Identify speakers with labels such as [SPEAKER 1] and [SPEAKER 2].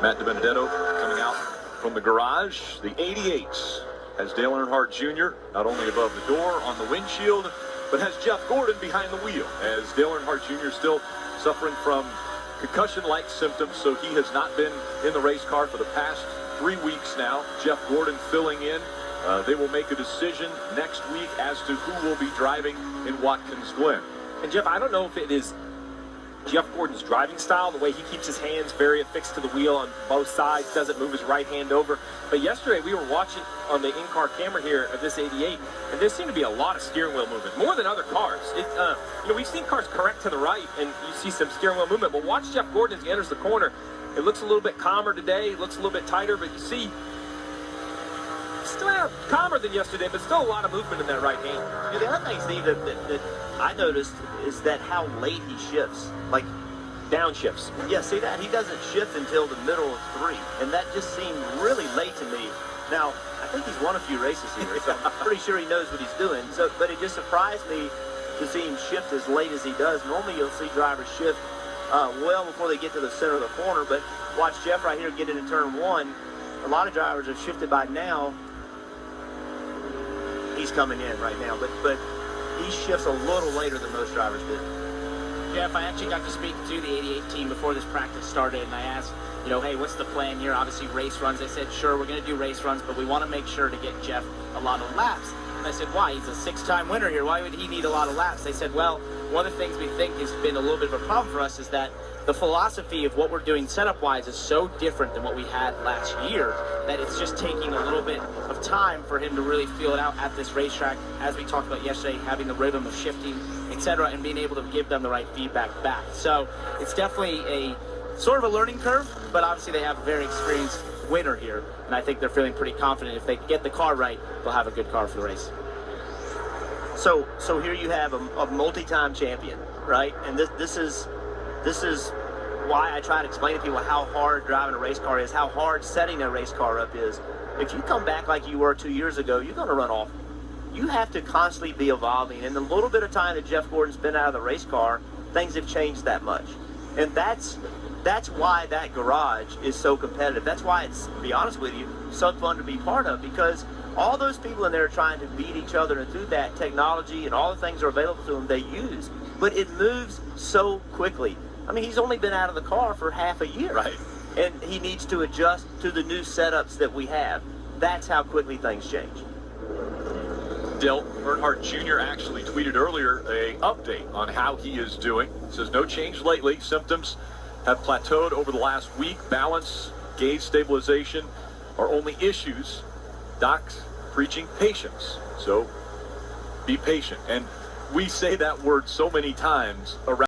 [SPEAKER 1] Matt DiBenedetto coming out from the garage. The 88 has Dale Earnhardt Jr. not only above the door on the windshield, but has Jeff Gordon behind the wheel, as Dale Earnhardt Jr. still suffering from concussion-like symptoms, so he has not been in the race car for the past 3 weeks now. Jeff Gordon filling in. They will make a decision next week as to who will be driving in Watkins Glen.
[SPEAKER 2] And Jeff, I don't know if it is Jeff Gordon's driving style, the way he keeps his hands very affixed to the wheel on both sides, doesn't move his right hand over. But yesterday we were watching on the in-car camera here of this 88, and there seemed to be a lot of steering wheel movement, more than other cars. We've seen cars correct to the right, and you see some steering wheel movement. But watch Jeff Gordon as he enters the corner. It looks a little bit calmer today. It looks a little bit tighter, but you see, still calmer than yesterday, but still a lot of movement in that right hand.
[SPEAKER 3] Yeah, the other thing, Steve, that I noticed is that how late he shifts, like
[SPEAKER 2] downshifts.
[SPEAKER 3] Yeah, see that? He doesn't shift until the middle of 3, and that just seemed really late to me. Now, I think he's won a few races here, so I'm pretty sure he knows what he's doing. So, but it just surprised me to see him shift as late as he does. Normally you'll see drivers shift well before they get to the center of the corner, but watch Jeff right here get into turn 1. A lot of drivers have shifted by now. He's coming in right now, but he shifts a little later than most drivers do.
[SPEAKER 4] Jeff, I actually got to speak to the 88 team before this practice started, and I asked, hey, what's the plan here? Obviously, race runs. They said, sure, we're going to do race runs, but we want to make sure to get Jeff a lot of laps. And I said, why? He's a 6-time winner here. Why would he need a lot of laps? They said, well, one of the things we think has been a little bit of a problem for us is that the philosophy of what we're doing setup-wise is so different than what we had last year that it's just taking a little bit of time for him to really feel it out at this racetrack, as we talked about yesterday, having the rhythm of shifting, etc., and being able to give them the right feedback back. So it's definitely a sort of a learning curve, but obviously they have a very experienced winner here, and I think they're feeling pretty confident if they get the car right, they'll have a good car for the race.
[SPEAKER 3] So here you have a multi-time champion, right? And this is why I try to explain to people how hard driving a race car is, how hard setting a race car up is. If you come back like you were 2 years ago, you're going to run off. You have to constantly be evolving. And the little bit of time that Jeff Gordon's been out of the race car, things have changed that much. And that's why that garage is so competitive. That's why it's, to be honest with you, so fun to be part of, because all those people in there are trying to beat each other, and through that technology and all the things that are available to them, they use. But it moves so quickly. I mean, he's only been out of the car for half a year.
[SPEAKER 1] Right.
[SPEAKER 3] And he needs to adjust to the new setups that we have. That's how quickly things change.
[SPEAKER 1] Dale Earnhardt Jr. actually tweeted earlier an update on how he is doing. It says, no change lately. Symptoms have plateaued over the last week. Balance, gauge stabilization are only issues. Doc's preaching patience. So be patient. And we say that word so many times around